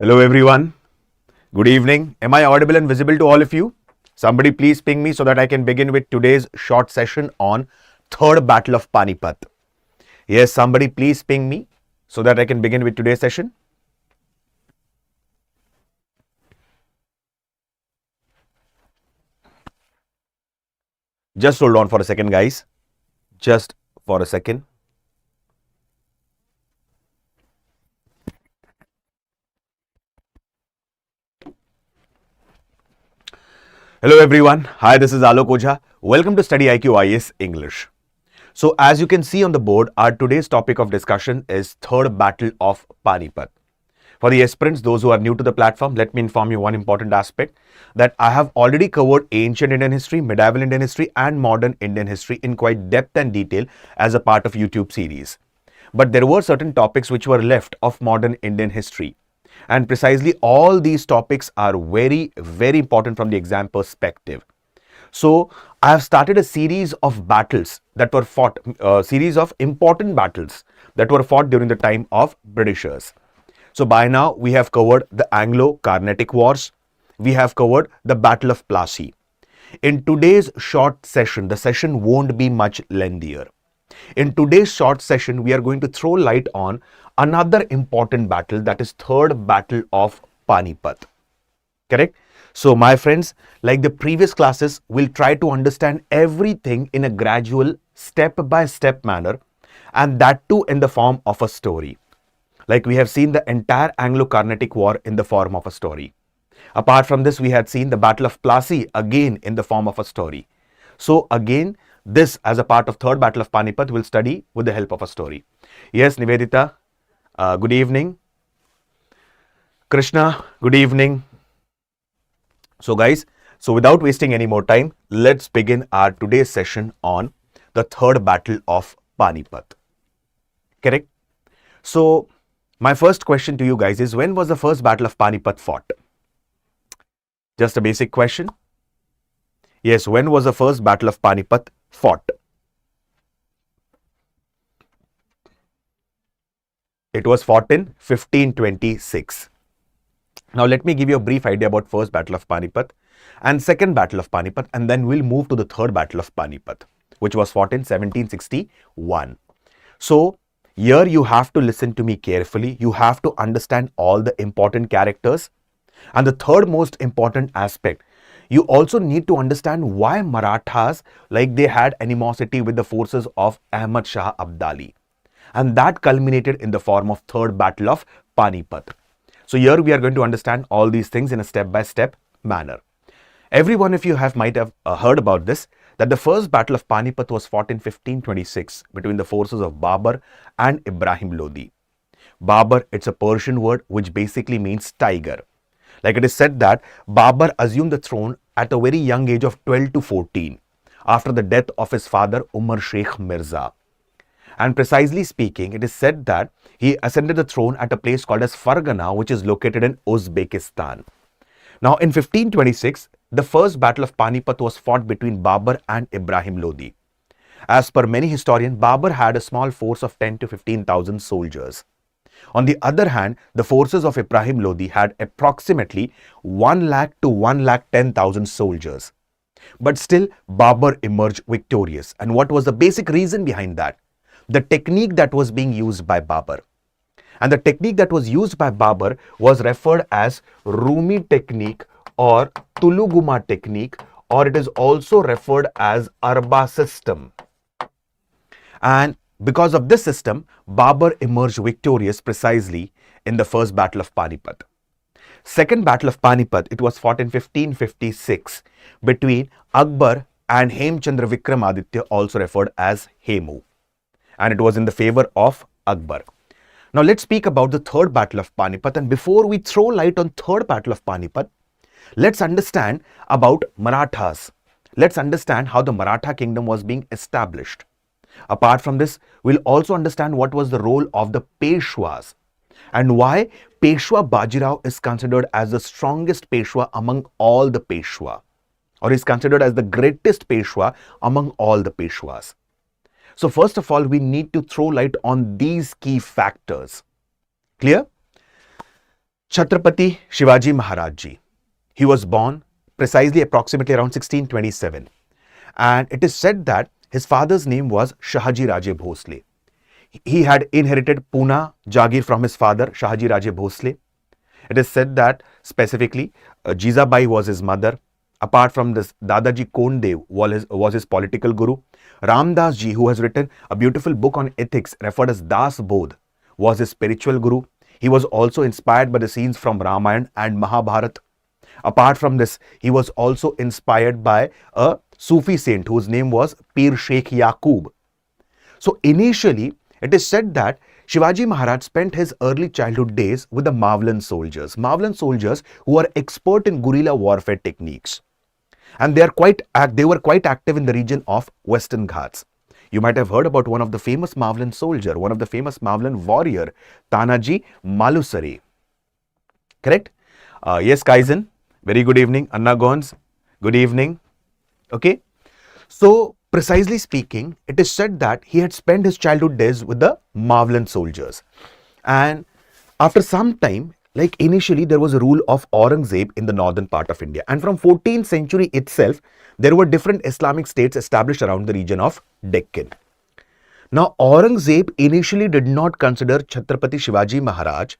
Hello everyone. Good evening. Am I audible and visible to all of you? Somebody please ping me so that I can begin with today's short session on Third Battle of Panipat. Yes, somebody please ping me so that I can begin with today's session. Just hold on for a second, guys. Just for a second. Hello everyone. Hi, this is Alok Ojha. Welcome to StudyIQ English. So as you can see on the board, our today's topic of discussion is Third Battle of Panipat. For the aspirants, those who are new to the platform, let me inform you one important aspect that I have already covered ancient Indian history, medieval Indian history and modern Indian history in quite depth and detail as a part of YouTube series. But there were certain topics which were left of modern Indian history. And precisely all these topics are very, very important from the exam perspective. So I have started a series of battles that were fought, series of important battles that were fought during the time of Britishers. So by now we have covered the Anglo-Carnatic Wars. We have covered the Battle of Plassey. In today's short session, the session won't be much lengthier. In today's short session, we are going to throw light on another important battle, that is Third Battle of Panipat. Correct? So my friends, like the previous classes, we'll try to understand everything in a gradual step-by-step manner, and that too in the form of a story. Like we have seen the entire Anglo-Carnatic War in the form of a story. Apart from this, we had seen the Battle of Plassey again in the form of a story. So again, this as a part of Third Battle of Panipat will study with the help of a story. Yes, Nivedita, good evening. Krishna, good evening. So guys, so without wasting any more time, let's begin our today's session on the Third Battle of Panipat. Correct? So my first question to you guys is, when was the first Battle of Panipat fought? Just a basic question. Yes, when was the first Battle of Panipat fought? It was fought in 1526. Now let me give you a brief idea about first Battle of Panipat and second Battle of Panipat, and then we'll move to the third Battle of Panipat, which was fought in 1761. So here you have to listen to me carefully. You have to understand all the important characters. And the third most important aspect, you also need to understand why Marathas, like they had animosity with the forces of Ahmad Shah Abdali. And that culminated in the form of Third Battle of Panipat. So here we are going to understand all these things in a step-by-step manner. Every one of you might have heard about this, that the first Battle of Panipat was fought in 1526 between the forces of Babur and Ibrahim Lodi. Babur, it's a Persian word which basically means tiger. Like it is said that Babur assumed the throne at a very young age of 12 to 14 after the death of his father Umar Sheikh Mirza. And precisely speaking, it is said that he ascended the throne at a place called as Fargana, which is located in Uzbekistan. Now in 1526, the first Battle of Panipat was fought between Babur and Ibrahim Lodi. As per many historians, Babur had a small force of 10 to 15,000 soldiers. On the other hand, the forces of Ibrahim Lodi had approximately 1 lakh to 1,10,000 soldiers. But still, Babur emerged victorious. And what was the basic reason behind that? The technique that was being used by Babur. And the technique that was used by Babur was referred as Rumi technique or Tuluguma technique, or it is also referred as Arba system. And because of this system, Babur emerged victorious precisely in the first Battle of Panipat. Second Battle of Panipat, it was fought in 1556 between Akbar and Hemchandra Vikramaditya, also referred as Hemu. And it was in the favor of Akbar. Now let's speak about the third Battle of Panipat, and before we throw light on third Battle of Panipat, let's understand about Marathas. Let's understand how the Maratha kingdom was being established. Apart from this, we'll also understand what was the role of the Peshwas and why Peshwa Bajirao is considered as the strongest Peshwa among all the Peshwa, or is considered as the greatest Peshwa among all the Peshwas. So first of all, we need to throw light on these key factors. Clear? Chhatrapati Shivaji Maharaj Ji. He was born precisely approximately around 1627. And it is said that his father's name was Shahaji Raje Bhosle. He had inherited Pune Jagir from his father, Shahaji Raje Bhosle. It is said that specifically Jizabai was his mother. Apart from this, Dadaji Kondev was his political guru. Ramdas Ji, who has written a beautiful book on ethics referred as Das Bodh, was his spiritual guru. He was also inspired by the scenes from Ramayana and Mahabharata. Apart from this, he was also inspired by a Sufi saint whose name was Pir Sheikh Yaqub. So initially, it is said that Shivaji Maharaj spent his early childhood days with the Mavlan soldiers who are expert in guerrilla warfare techniques. And they were quite active in the region of Western Ghats. You might have heard about one of the famous Mavlan soldier, one of the famous Mavlan warrior, Tanaji Malusare. Correct? Yes, Kaizen. Very good evening. Anna Gons. Good evening. Okay. So, precisely speaking, it is said that he had spent his childhood days with the Mavlan soldiers. And after some time, like initially there was a rule of Aurangzeb in the northern part of India. And from 14th century itself, there were different Islamic states established around the region of Deccan. Now, Aurangzeb initially did not consider Chhatrapati Shivaji Maharaj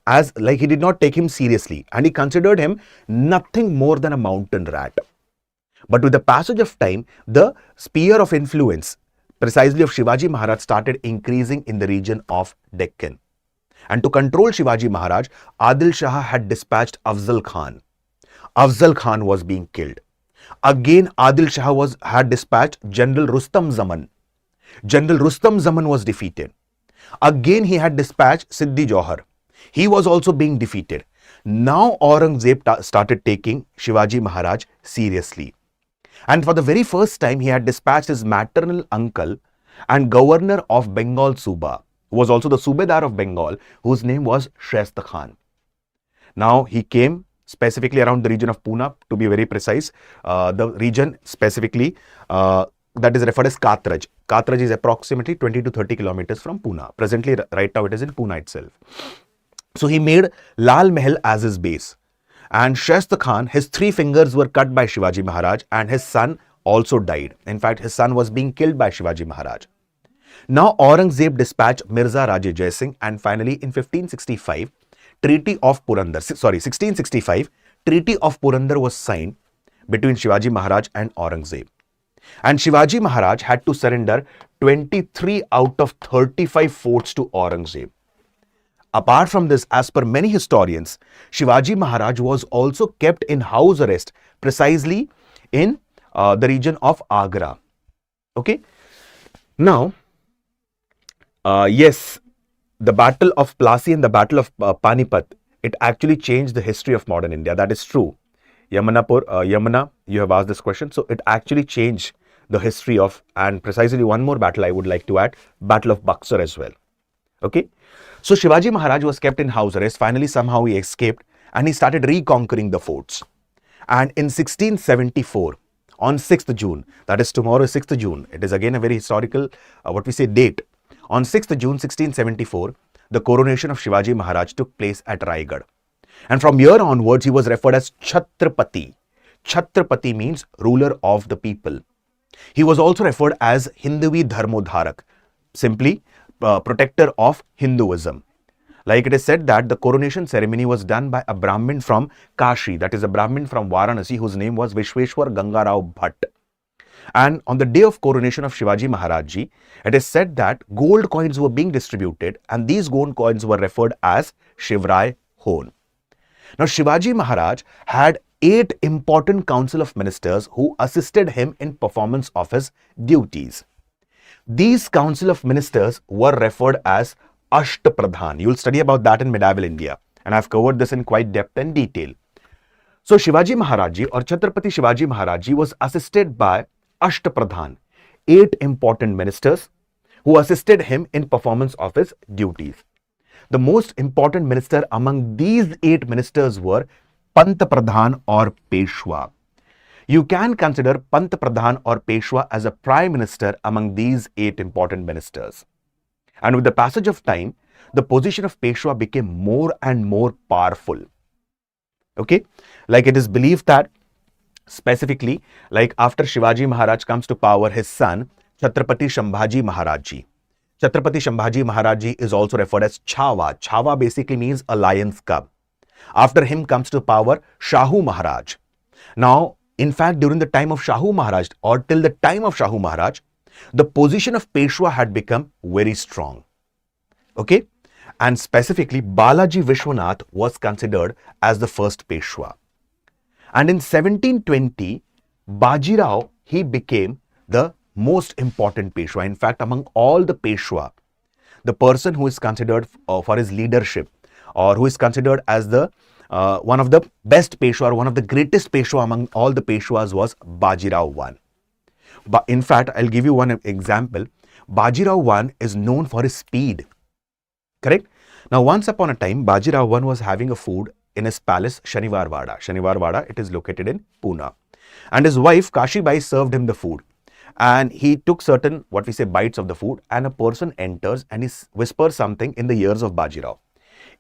as, like, he did not take him seriously, and he considered him nothing more than a mountain rat. But with the passage of time, the sphere of influence precisely of Shivaji Maharaj started increasing in the region of Deccan. And to control Shivaji Maharaj, Adil Shah had dispatched Afzal Khan. Afzal Khan was being killed. Again, Adil Shah had dispatched General Rustam Zaman. General Rustam Zaman was defeated. Again, he had dispatched Siddhi Johar. He was also being defeated. Now, Aurangzeb started taking Shivaji Maharaj seriously. And for the very first time, he had dispatched his maternal uncle and governor of Bengal Suba, who was also the Subedar of Bengal, whose name was Shaista Khan. Now, he came specifically around the region of Pune, to be very precise. The region specifically that is referred as Katraj. Katraj is approximately 20 to 30 kilometers from Pune. Presently, right now, it is in Pune itself. So, he made Lal Mahal as his base. And Shaista Khan, his 3 fingers were cut by Shivaji Maharaj, and his son also died. In fact, his son was being killed by Shivaji Maharaj. Now, Aurangzeb dispatched Mirza Raje Jai Singh, and finally in 1665, Treaty of Purandar was signed between Shivaji Maharaj and Aurangzeb. And Shivaji Maharaj had to surrender 23 out of 35 forts to Aurangzeb. Apart from this, as per many historians, Shivaji Maharaj was also kept in house arrest precisely in the region of Agra. Okay. Now, yes, the Battle of Plassey and the Battle of Panipat, it actually changed the history of modern India. That is true. Yamuna, you have asked this question. So, it actually changed the history of, and precisely one more battle I would like to add, Battle of Buxar as well. Okay. So, Shivaji Maharaj was kept in house arrest. Finally, somehow he escaped and he started reconquering the forts. And in 1674, on 6th June, that is tomorrow, 6th June, it is again a very historical, date. On 6th June 1674, the coronation of Shivaji Maharaj took place at Raigad. And from here onwards, he was referred as Chhatrapati. Chhatrapati means ruler of the people. He was also referred as Hinduvi Dharmodharak, simply protector of Hinduism. Like it is said that the coronation ceremony was done by a Brahmin from Kashi, that is a Brahmin from Varanasi, whose name was Vishweshwar Gangarao Bhatt. And on the day of coronation of Shivaji Maharaj Ji, it is said that gold coins were being distributed, and these gold coins were referred as Shivrai Hon. Now, Shivaji Maharaj had 8 important council of ministers who assisted him in performance of his duties. These council of ministers were referred as Ashtapradhan. You will study about that in medieval India, and I have covered this in quite depth and detail. So, Shivaji Maharaj Ji or Chhatrapati Shivaji Maharaj Ji was assisted by Ashtapradhan, 8 important ministers who assisted him in performance of his duties. The most important minister among these 8 ministers were Pant Pradhan or Peshwa. You can consider Pant Pradhan or Peshwa as a prime minister among these 8 important ministers. And with the passage of time, the position of Peshwa became more and more powerful. Okay, like it is believed that specifically, like after Shivaji Maharaj comes to power, his son Chhatrapati Shambhaji Maharaj Ji. Chhatrapati Shambhaji Maharaj Ji is also referred as Chhawa. Chhawa basically means a lion's cub. After him comes to power Shahu Maharaj. Now, in fact, during the time of Shahu Maharaj or till the time of Shahu Maharaj, the position of Peshwa had become very strong. Okay, and specifically Balaji Vishwanath was considered as the first Peshwa. And in 1720, Bajirao, he became the most important Peshwa. In fact, among all the Peshwa, the person who is considered for his leadership or who is considered as the one of the best Peshwa or one of the greatest Peshwa among all the Peshwas was Bajirao I. But in fact, I'll give you one example. Bajirao I is known for his speed. Correct? Now, once upon a time, Bajirao I was having a food in his palace, Shaniwar Wada. Shaniwar Wada, it is located in Pune. And his wife, Kashibai, served him the food. And he took certain, what we say, bites of the food, and a person enters and he whispers something in the ears of Bajirao.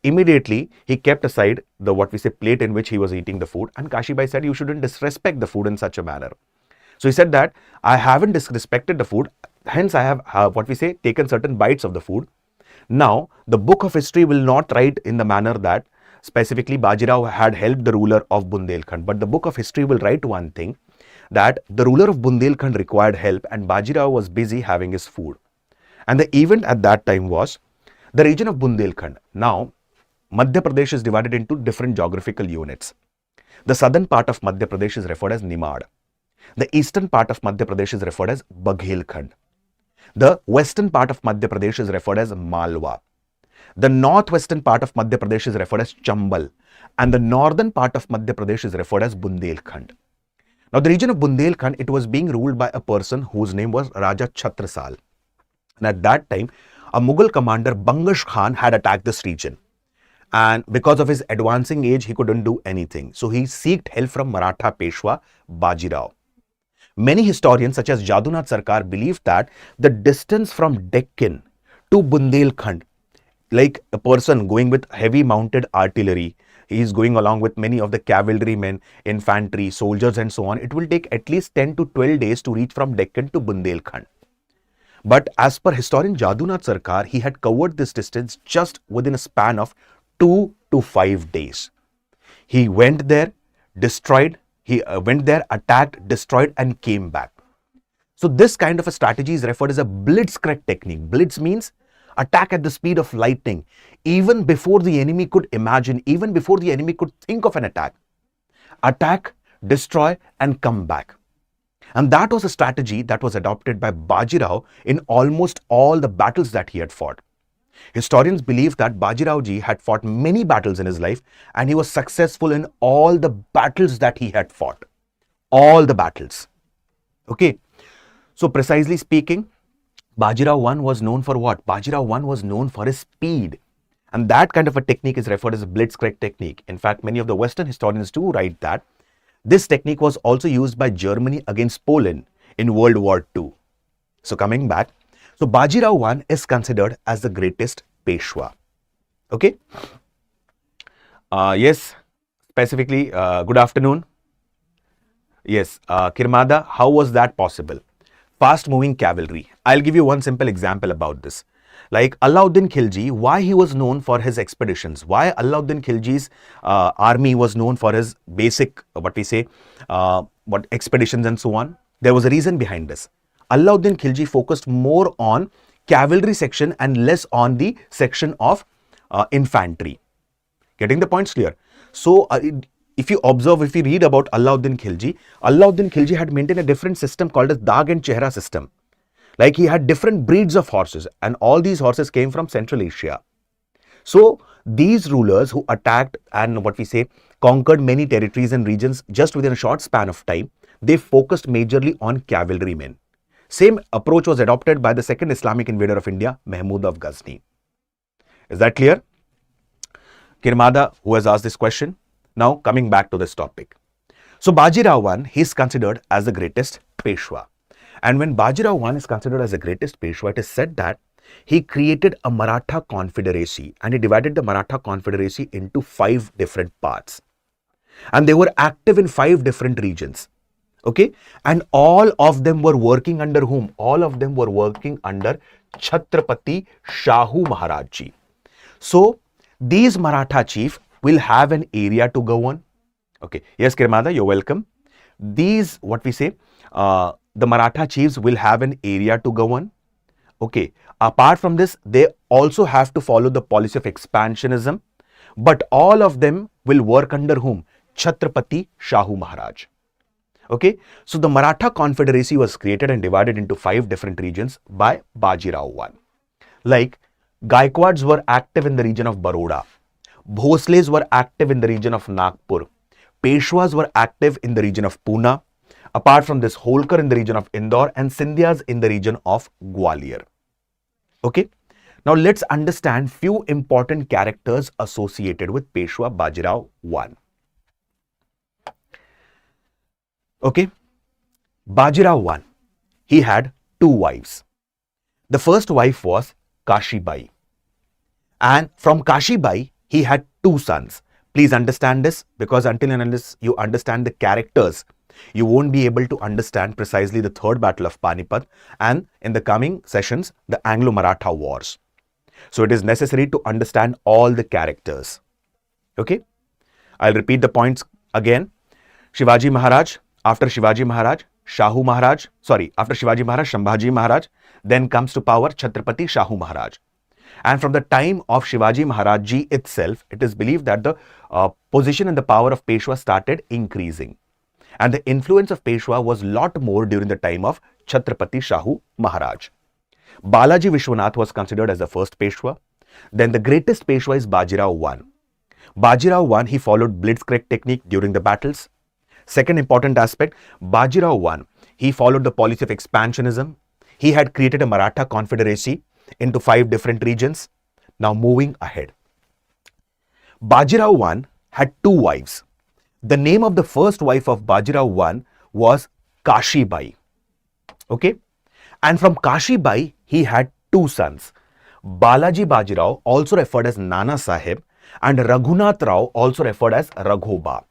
Immediately, he kept aside the, what we say, plate in which he was eating the food, and Kashibai said, you shouldn't disrespect the food in such a manner. So he said that, I haven't disrespected the food, hence I have, what we say, taken certain bites of the food. Now, the book of history will not write in the manner that specifically Bajirao had helped the ruler of Bundelkhand, but the book of history will write one thing, that the ruler of Bundelkhand required help and Bajirao was busy having his food. And the event at that time was the region of Bundelkhand. Now, Madhya Pradesh is divided into different geographical units. The southern part of Madhya Pradesh is referred as Nimad. The eastern part of Madhya Pradesh is referred as Baghelkhand. The western part of Madhya Pradesh is referred as Malwa. The northwestern part of Madhya Pradesh is referred as Chambal. And the northern part of Madhya Pradesh is referred as Bundelkhand. Now, the region of Bundelkhand, it was being ruled by a person whose name was Raja Chhatrasal. And at that time, a Mughal commander, Bangash Khan, had attacked this region. And because of his advancing age, he couldn't do anything. So he sought help from Maratha Peshwa Bajirao. Many historians such as Jadunath Sarkar believe that the distance from Deccan to Bundelkhand, like a person going with heavy mounted artillery, he is going along with many of the cavalrymen, infantry, soldiers and so on, it will take at least 10 to 12 days to reach from Deccan to Bundelkhand. But as per historian Jadunath Sarkar, he had covered this distance just within a span of 2 to 5 days. He went there, destroyed, attacked, destroyed and came back. So this kind of a strategy is referred as a blitzkrieg technique. Blitz means attack at the speed of lightning, even before the enemy could imagine, even before the enemy could think of an attack. Attack, destroy and come back. And that was a strategy that was adopted by Bajirao in almost all the battles that he had fought. Historians believe that Bajirao ji had fought many battles in his life and he was successful in all the battles that he had fought. All the battles. Okay. So precisely speaking, Bajirao I was known for what? Bajirao I was known for his speed. And that kind of a technique is referred as a blitzkrieg technique. In fact, many of the Western historians do write that this technique was also used by Germany against Poland in World War II. So coming back, so Bajirao I is considered as the greatest Peshwa. Okay. Yes, specifically, good afternoon. Yes, Kirmada, how was that possible? Fast moving cavalry. I'll give you one simple example about this. Like Alauddin Khilji, why he was known for his expeditions, why Alauddin Khilji's army was known for his basic, expeditions and so on. There was a reason behind this. Alauddin Khilji focused more on cavalry section and less on the section of infantry. Getting the points clear? So, if you observe, if you read about Alauddin Khilji had maintained a different system called as Dag and Chehra system. Like he had different breeds of horses and all these horses came from Central Asia. So, these rulers who attacked and conquered many territories and regions just within a short span of time, they focused majorly on cavalrymen. Same approach was adopted by the second Islamic invader of India, Mahmud of Ghazni. Is that clear? Kirmada, who has asked this question. Now coming back to this topic. So Bajirao I, he is considered as the greatest Peshwa. And when Bajirao I is considered as the greatest Peshwa, it is said that he created a Maratha confederacy and he divided the Maratha confederacy into 5 different parts. and they were active in 5 different regions. Okay, and all of them were working under whom? All of them were working under Chhatrapati Shahu Maharaj Ji. So these Maratha chief will have an area to govern. Okay, yes, Kirmada, you're welcome. These, what we say, the Maratha chiefs will have an area to govern. Okay, apart from this, they also have to follow the policy of expansionism, but all of them will work under whom? Chhatrapati Shahu Maharaj. Okay, so the Maratha Confederacy was created and divided into 5 different regions by Bajirao I. Like, Gaikwads were active in the region of Baroda, Bhosles were active in the region of Nagpur, Peshwas were active in the region of Pune, apart from this, Holkar in the region of Indore, and Scindias in the region of Gwalior. Okay, now let's understand few important characters associated with Peshwa Bajirao I. Okay, Bajirao I, he had 2 wives. The first wife was Kashibai, and from Kashibai he had 2 sons. Please understand this, because until and unless you understand the characters, you won't be able to understand precisely the third battle of Panipat and in the coming sessions the Anglo-Maratha Wars. So it is necessary to understand all the characters. Okay, I'll repeat the points again. Shivaji Maharaj, after Shivaji Maharaj, Shahu Maharaj, after Shivaji Maharaj, Shambhaji Maharaj, then comes to power Chhatrapati Shahu Maharaj. And from the time of Shivaji Maharaj Ji itself, it is believed that the position and the power of Peshwa started increasing. And the influence of Peshwa was lot more during the time of Chhatrapati Shahu Maharaj. Balaji Vishwanath was considered as the first Peshwa. Then the greatest Peshwa is Bajirao I. Bajirao I, he followed blitzkrieg technique during the battles. Second important aspect, Bajirao I, he followed the policy of expansionism. He had created a Maratha confederacy into 5 different regions. Now moving ahead. Bajirao I had 2 wives. The name of the first wife of Bajirao I was Kashibai. Okay, and from Kashibai he had 2 sons. Balaji Bajirao, also referred as Nana Sahib, and Raghunath Rao, also referred as Raghoba.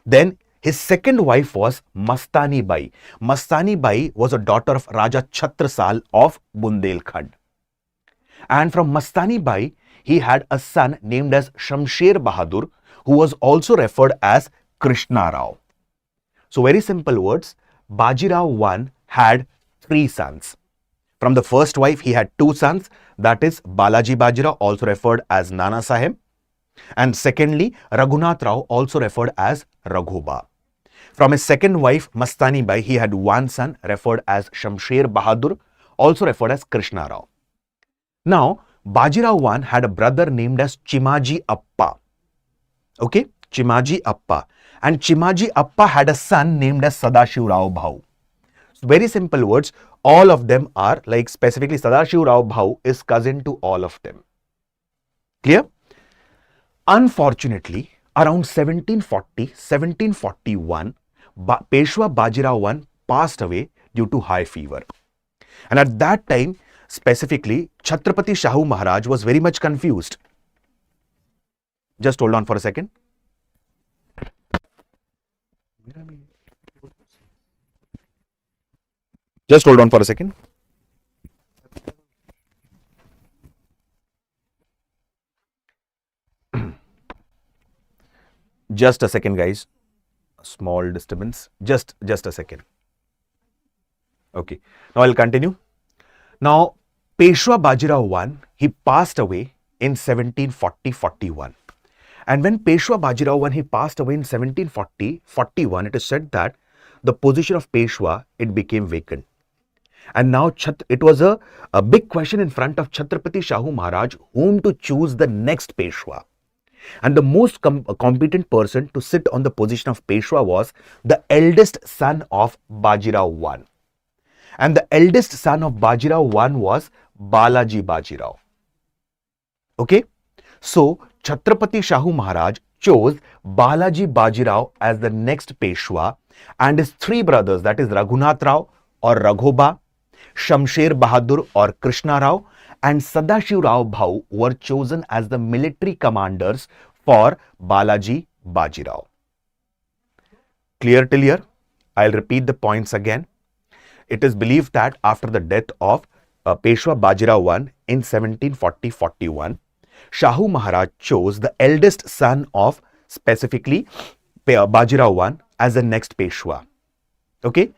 Then his second wife was Mastani Bai. Mastani Bai was a daughter of Raja Chhatrasal of Bundelkhand. And from Mastani Bai, he had a son named as Shamsher Bahadur, who was also referred as Krishna Rao. So very simple words, Bajirao I had 3 sons. From the first wife, he had 2 sons, that is Balaji Bajirao, also referred as Nana Sahib, and secondly, Raghunath Rao, also referred as Raghoba. From his second wife, Mastani Bai, he had 1 son referred as Shamsher Bahadur, also referred as Krishna Rao. Now, Bajirao I had a brother named as Chimaji Appa. Okay, Chimaji Appa. And Chimaji Appa had a son named as Sadashiv Rao Bhau. So very simple words, all of them are like specifically Sadashiv Rao Bhau is cousin to all of them. Clear? Unfortunately, around 1740-1741, Peshwa Bajirao I passed away due to high fever. And at that time, specifically, Chhatrapati Shahu Maharaj was very much confused. Just hold on for a second. Just hold on for a second. Just a second, guys. A small disturbance. Just a second. Okay. Now I'll continue. Now, Peshwa Bajirao I, he passed away in 1740-41. And when Peshwa Bajirao I, he passed away in 1740-41, it is said that the position of Peshwa, it became vacant. And now it was a big question in front of Chhatrapati Shahu Maharaj, whom to choose the next Peshwa. And the most competent person to sit on the position of Peshwa was the eldest son of Bajirao I. And the eldest son of Bajirao I was Balaji Bajirao. Okay. So, Chhatrapati Shahu Maharaj chose Balaji Bajirao as the next Peshwa, and his 3 brothers, that is Raghunath Rao or Raghoba, Shamsher Bahadur or Krishna Rao, and Sadashiv Rao Bhau were chosen as the military commanders for Balaji Bajirao. Clear till here? I'll repeat the points again. It is believed that after the death of Peshwa Bajirao I in 1740-41, Shahu Maharaj chose the eldest son of specifically Bajirao I as the next Peshwa. Okay,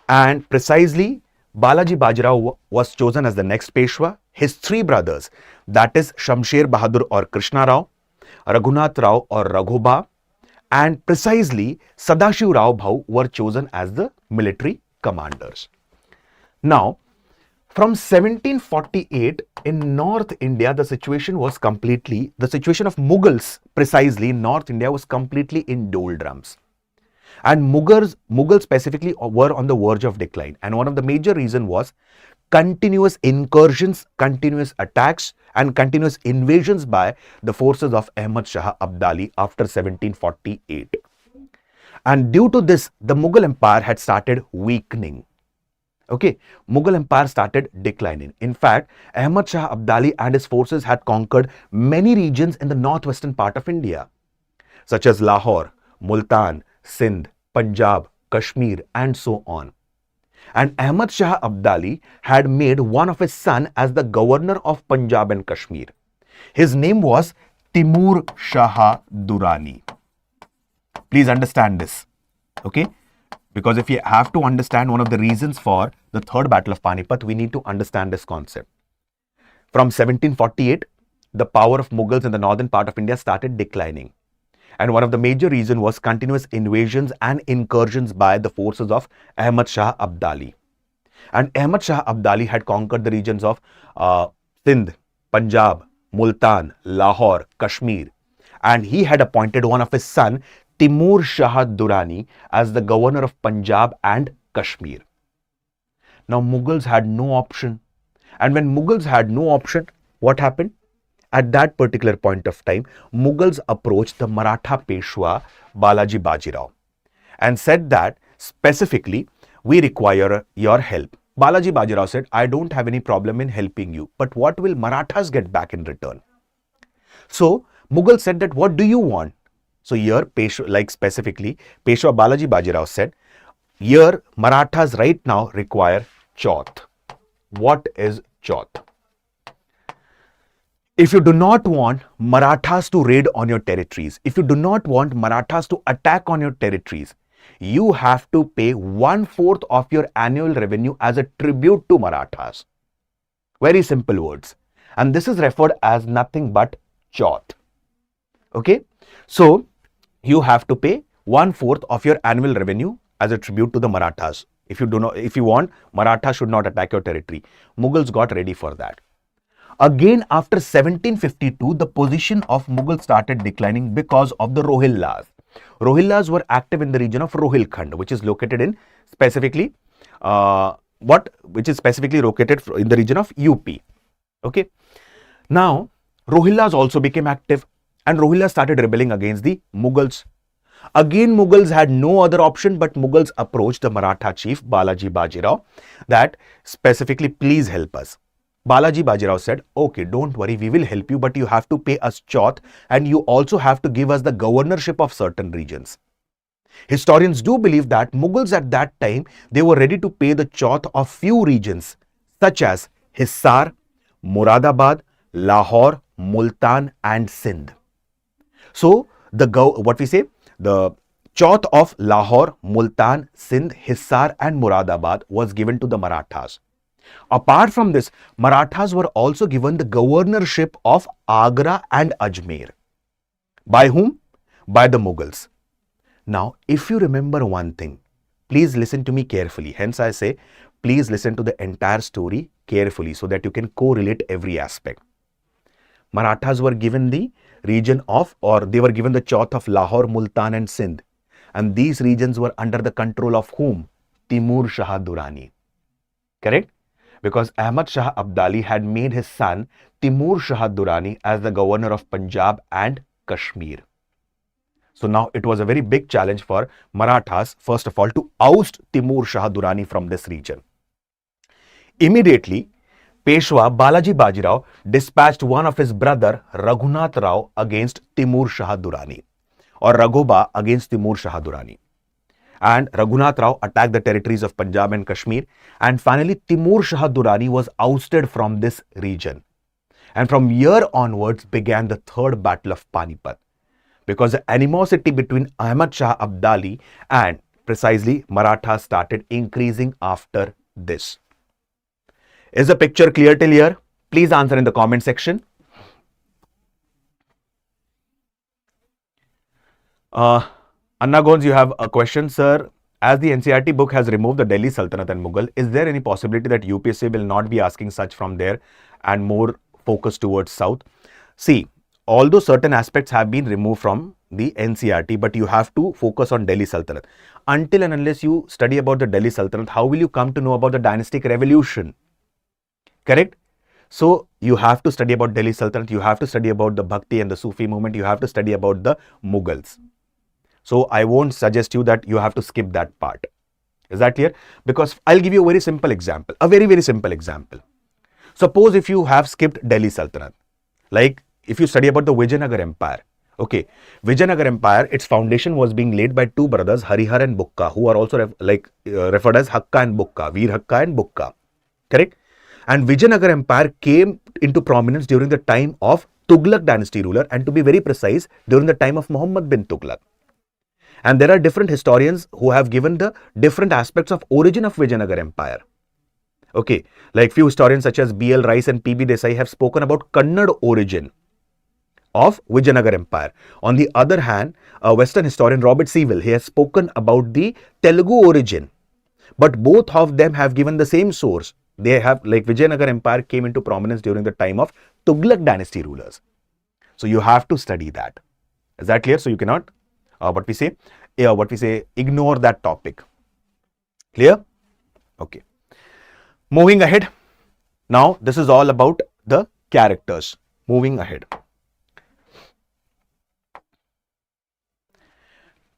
and precisely Balaji Bajirao was chosen as the next Peshwa. His three brothers, that is Shamsher Bahadur or Krishna Rao, Raghunath Rao or Raghuba, and precisely Sadashiv Rao Bhau were chosen as the military commanders. Now, from 1748 in North India, the situation of Mughals precisely in North India was completely in doldrums. And Mughals specifically were on the verge of decline. And one of the major reasons was continuous incursions, continuous attacks and continuous invasions by the forces of Ahmad Shah Abdali after 1748. And due to this, the Mughal Empire had started weakening. Okay, Mughal Empire started declining. In fact, Ahmad Shah Abdali and his forces had conquered many regions in the northwestern part of India, such as Lahore, Multan, Sindh, Punjab, Kashmir, and so on. And Ahmad Shah Abdali had made one of his sons as the governor of Punjab and Kashmir. His name was Timur Shah Durrani. Please understand this, okay? Because if you have to understand one of the reasons for the third battle of Panipat, we need to understand this concept. From 1748, the power of Mughals in the northern part of India started declining. And one of the major reasons was continuous invasions and incursions by the forces of Ahmad Shah Abdali. And Ahmad Shah Abdali had conquered the regions of Sindh, Punjab, Multan, Lahore, Kashmir. And he had appointed one of his sons, Timur Shah Durrani, as the governor of Punjab and Kashmir. Now Mughals had no option. And when Mughals had no option, what happened? At that particular point of time, Mughals approached the Maratha Peshwa Balaji Bajirao and said that specifically, we require your help. Balaji Bajirao said, I don't have any problem in helping you, but what will Marathas get back in return? So Mughals said that, what do you want? So here, specifically, Peshwa Balaji Bajirao said, here Marathas right now require Chauth. What is Chauth? If you do not want Marathas to raid on your territories, if you do not want Marathas to attack on your territories, you have to pay 1/4 of your annual revenue as a tribute to Marathas. Very simple words. And this is referred as nothing but Chauth. Okay. So you have to pay 1/4 of your annual revenue as a tribute to the Marathas. If you want, Marathas should not attack your territory. Mughals got ready for that. Again, after 1752, the position of Mughals started declining because of the Rohillas. Rohillas were active in the region of Rohilkhand, which is located in specifically located in the region of UP. Okay. Now, Rohillas also became active, and Rohillas started rebelling against the Mughals. Again, Mughals had no other option, but Mughals approached the Maratha chief Balaji Bajirao that specifically, please help us. Balaji Bajirao said, okay, don't worry, we will help you, but you have to pay us Chauth and you also have to give us the governorship of certain regions. Historians do believe that Mughals at that time, they were ready to pay the Chauth of few regions such as Hisar, Moradabad, Lahore, Multan and Sindh. So, the Chauth of Lahore, Multan, Sindh, Hisar and Moradabad was given to the Marathas. Apart from this, Marathas were also given the governorship of Agra and Ajmer. By whom? By the Mughals. Now, if you remember one thing, please listen to me carefully. Hence, I say, please listen to the entire story carefully so that you can correlate every aspect. Marathas were given the region of, or they were given the Chauth of Lahore, Multan and Sindh. And these regions were under the control of whom? Timur Shah Durrani. Correct? Because Ahmad Shah Abdali had made his son Timur Shah Durrani as the governor of Punjab and Kashmir. So now it was a very big challenge for Marathas, first of all, to oust Timur Shah Durrani from this region. Immediately, Peshwa Balaji Bajirao dispatched one of his brother Raghunath Rao against Timur Shah Durrani, or Raghuba against Timur Shah Durrani. and Raghunath Rao attacked the territories of Punjab and Kashmir, and finally Timur Shah Durrani was ousted from this region. And from here onwards began the third battle of Panipat, because the animosity between Ahmad Shah Abdali and precisely Marathas started increasing after this. Is the picture clear till here? Please answer in the comment section. Anna Gons, you have a question, sir. As the NCERT book has removed the Delhi Sultanate and Mughal, is there any possibility that UPSC will not be asking such from there and more focus towards South? See, although certain aspects have been removed from the NCERT, but you have to focus on Delhi Sultanate. Until and unless you study about the Delhi Sultanate, how will you come to know about the dynastic revolution? Correct? So, you have to study about Delhi Sultanate, you have to study about the Bhakti and the Sufi movement, you have to study about the Mughals. So, I won't suggest you that you have to skip that part. Is that clear? Because I'll give you a very simple example, a very simple example. Suppose if you have skipped Delhi Sultanate, like if you study about the Vijayanagar Empire, okay, Vijayanagar Empire, its foundation was being laid by two brothers, Harihar and Bukka, who are also referred as Hakka and Bukka, Veer Hakka and Bukka, correct? And Vijayanagar Empire came into prominence during the time of Tughlaq dynasty ruler, and to be very precise, during the time of Muhammad bin Tughlaq. And there are different historians who have given the different aspects of origin of Vijayanagar Empire. Okay, like few historians such as B.L. Rice and P.B. Desai have spoken about Kannada origin of Vijayanagar Empire. On the other hand, a Western historian, Robert Sewell, he has spoken about the Telugu origin. But both of them have given the same source. They have, like, Vijayanagar Empire came into prominence during the time of Tughlaq dynasty rulers. So you have to study that. Is that clear? So you cannot, what we say, ignore that topic. Clear? Okay. Moving ahead. Now, this is all about the characters. Moving ahead.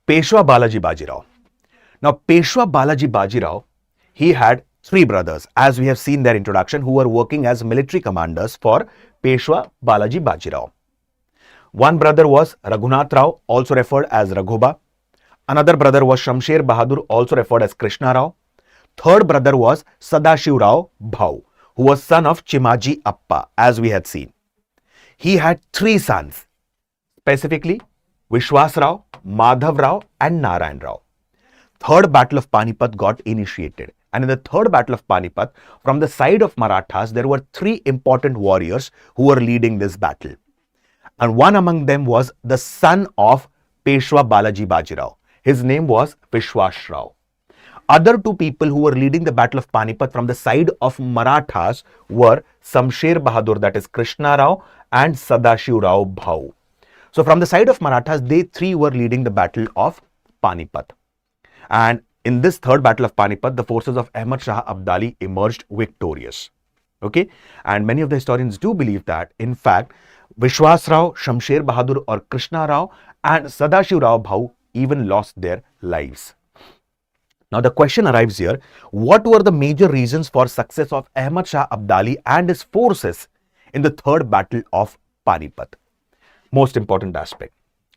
Peshwa Balaji Bajirao. Now, Peshwa Balaji Bajirao, he had three brothers, as we have seen their introduction, who were working as military commanders for Peshwa Balaji Bajirao. One brother was Raghunath Rao, also referred as Raghuba. Another brother was Shamsher Bahadur, also referred as Krishna Rao. Third brother was Sadashiv Rao Bhau, who was son of Chimaji Appa, as we had seen. He had three sons, specifically Vishwas Rao, Madhav Rao and Narayan Rao. Third battle of Panipat got initiated. And in the third battle of Panipat, from the side of Marathas, there were three important warriors who were leading this battle. And one among them was the son of Peshwa Balaji Bajirao. His name was Vishwas Rao. Other two people who were leading the battle of Panipat from the side of Marathas were Shamsher Bahadur, that is Krishna Rao, and Sadashiv Rao Bhau. So from the side of Marathas, they three were leading the battle of Panipat. And in this third battle of Panipat, the forces of Ahmad Shah Abdali emerged victorious. Okay, and many of the historians do believe that, in fact, Vishwas Rao, Shamsher Bahadur or Krishna Rao and Sadashiv Rao Bhau even lost their lives. Now the question arrives here, what were the major reasons for success of Ahmad Shah Abdali and his forces in the third battle of Panipat? Most important aspect.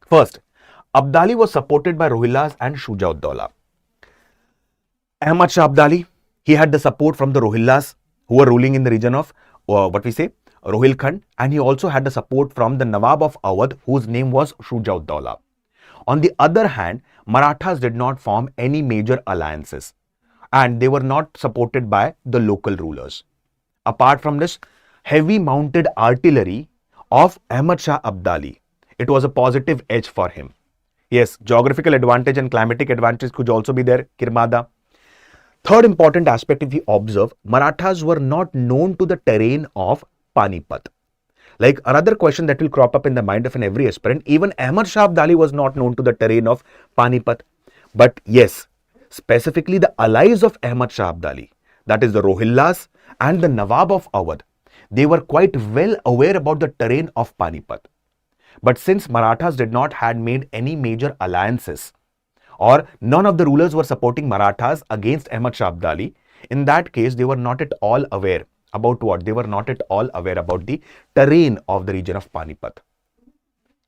First, Abdali was supported by Rohillas and Shuja-ud-Dawla. Ahmad Shah Abdali, he had the support from the Rohillas who were ruling in the region of Rohilkhand, and he also had the support from the Nawab of Awadh, whose name was Shuja-ud-Dawla. On the other hand, Marathas did not form any major alliances and they were not supported by the local rulers. Apart from this, heavy mounted artillery of Ahmad Shah Abdali, it was a positive edge for him. Yes, geographical advantage and climatic advantage could also be there, Kirmada. Third important aspect, if we observe, Marathas were not known to the terrain of Panipat. Like another question that will crop up in the mind of every aspirant, even Ahmad Shah Abdali was not known to the terrain of Panipat. But yes, specifically the allies of Ahmad Shah Abdali, that is the Rohillas and the Nawab of Awadh, they were quite well aware about the terrain of Panipat. But since Marathas did not had made any major alliances, or none of the rulers were supporting Marathas against Ahmad Shah Abdali, in that case they were not at all aware about what? They were not at all aware about the terrain of the region of Panipat.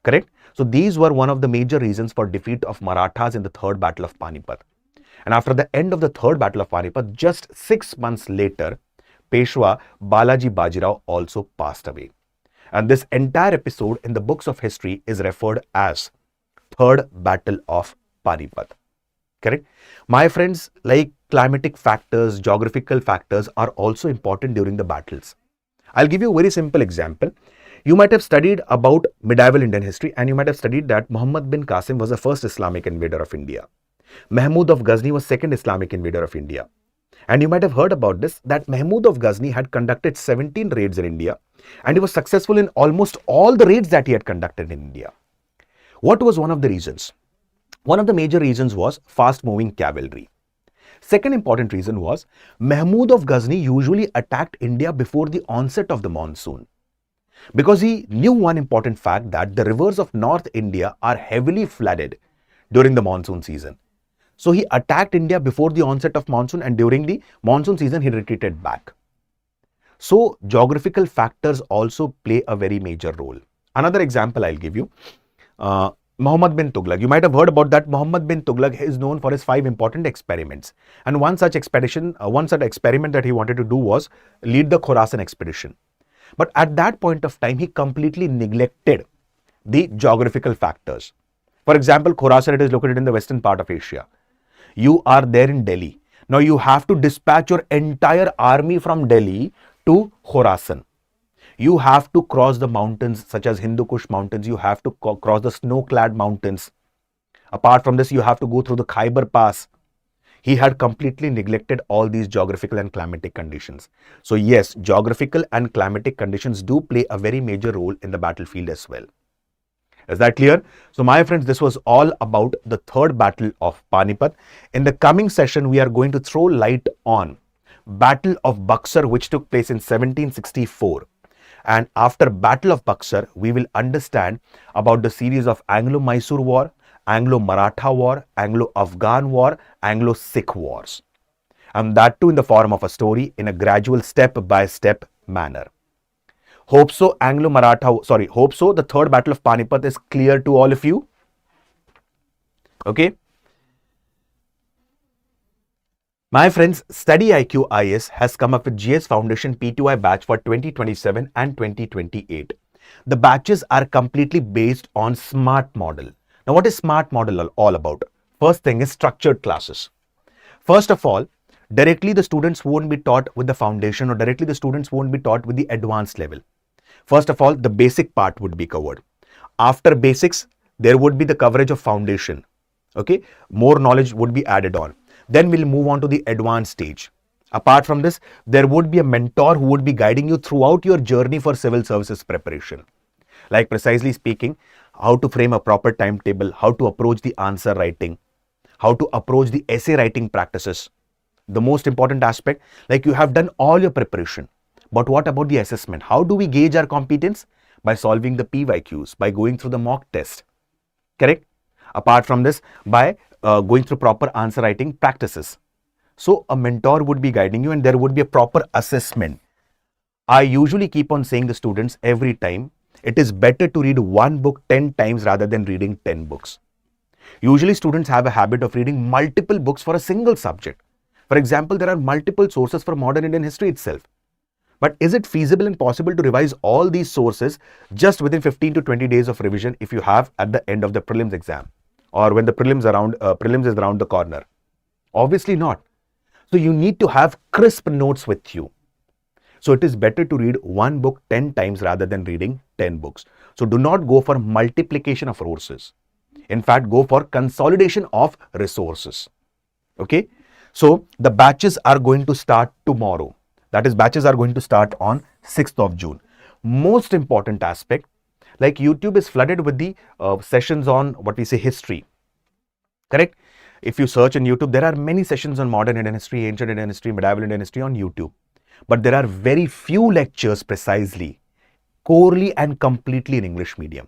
Correct? So these were one of the major reasons for defeat of Marathas in the third battle of Panipat. And after the end of the third battle of Panipat, just 6 months later, Peshwa Balaji Bajirao also passed away. And this entire episode in the books of history is referred as Third Battle of Panipat. Correct? My friends, like climatic factors, geographical factors are also important during the battles. I'll give you a very simple example. You might have studied about medieval Indian history and you might have studied that Muhammad bin Qasim was the first Islamic invader of India. Mahmud of Ghazni was second Islamic invader of India. And you might have heard about this, that Mahmud of Ghazni had conducted 17 raids in India and he was successful in almost all the raids that he had conducted in India. What was one of the reasons? One of the major reasons was fast-moving cavalry. Second important reason was Mahmud of Ghazni usually attacked India before the onset of the monsoon, because he knew one important fact, that the rivers of North India are heavily flooded during the monsoon season. So he attacked India before the onset of monsoon, and during the monsoon season he retreated back. So geographical factors also play a very major role. Another example I'll give you. Muhammad bin Tughlaq. You might have heard about that. Muhammad bin Tughlaq is known for his 5 important experiments. And one such experiment that he wanted to do was lead the Khorasan expedition. But at that point of time, he completely neglected the geographical factors. For example, Khorasan, it is located in the western part of Asia. You are there in Delhi. Now you have to dispatch your entire army from Delhi to Khorasan. You have to cross the mountains such as Hindu Kush mountains. You have to cross the snow-clad mountains. Apart from this, you have to go through the Khyber Pass. He had completely neglected all these geographical and climatic conditions. So yes, geographical and climatic conditions do play a very major role in the battlefield as well. Is that clear? So my friends, this was all about the third battle of Panipat. In the coming session, we are going to throw light on Battle of Buxar, which took place in 1764. And after Battle of Buxar, we will understand about the series of Anglo-Mysore War, Anglo-Maratha War, Anglo-Afghan War, Anglo-Sikh Wars. And that too in the form of a story in a gradual step-by-step manner. Hope so the third Battle of Panipat is clear to all of you. Okay. My friends, StudyIQ IAS has come up with GS Foundation P2I batch for 2027 and 2028. The batches are completely based on SMART model. Now, what is SMART model all about? First thing is structured classes. First of all, directly the students won't be taught with the foundation, or directly the students won't be taught with the advanced level. First of all, the basic part would be covered. After basics, there would be the coverage of foundation. Okay, more knowledge would be added on. Then we'll move on to the advanced stage. Apart from this, there would be a mentor who would be guiding you throughout your journey for civil services preparation. Like precisely speaking, how to frame a proper timetable, how to approach the answer writing, how to approach the essay writing practices. The most important aspect, like you have done all your preparation. But what about the assessment? How do we gauge our competence? By solving the PYQs, by going through the mock test. Correct? Apart from this, by going through proper answer writing practices. So a mentor would be guiding you and there would be a proper assessment. I usually keep on saying to students every time, it is better to read one book 10 times rather than reading 10 books. Usually students have a habit of reading multiple books for a single subject. For example, there are multiple sources for modern Indian history itself. But is it feasible and possible to revise all these sources just within 15 to 20 days of revision if you have at the end of the prelims exam? Or when the prelims is around the corner? Obviously not. So you need to have crisp notes with you. So it is better to read one book 10 times rather than reading 10 books. So do not go for multiplication of resources. In fact, go for consolidation of resources. Okay. So the batches are going to start tomorrow. That is, batches are going to start on 6th of June. Most important aspect, like YouTube is flooded with the sessions on what we say history. Correct? If you search on YouTube, there are many sessions on modern Indian history, ancient Indian history, medieval Indian history on YouTube. But there are very few lectures precisely, corely and completely in English medium.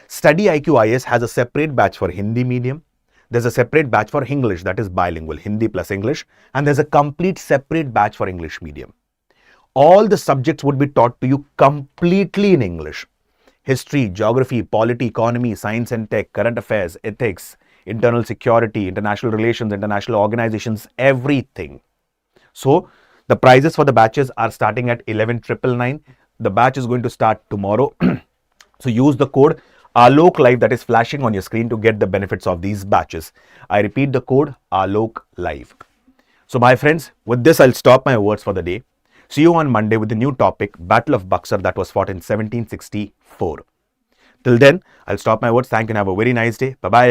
StudyIQ IAS has a separate batch for Hindi medium. There's a separate batch for English, that is bilingual, Hindi plus English. And there's a complete separate batch for English medium. All the subjects would be taught to you completely in English. History, geography, polity, economy, science and tech, current affairs, ethics, internal security, international relations, international organizations, everything. So the prices for the batches are starting at 11,999. The batch is going to start tomorrow. So use the code Alok Live that is flashing on your screen to get the benefits of these batches. I repeat the code Alok Live. So my friends, with this I'll stop my words for the day. See you on Monday with the new topic, Battle of Buxar, that was fought in 1764. Till then, I'll stop my words. Thank you and have a very nice day. Bye-bye.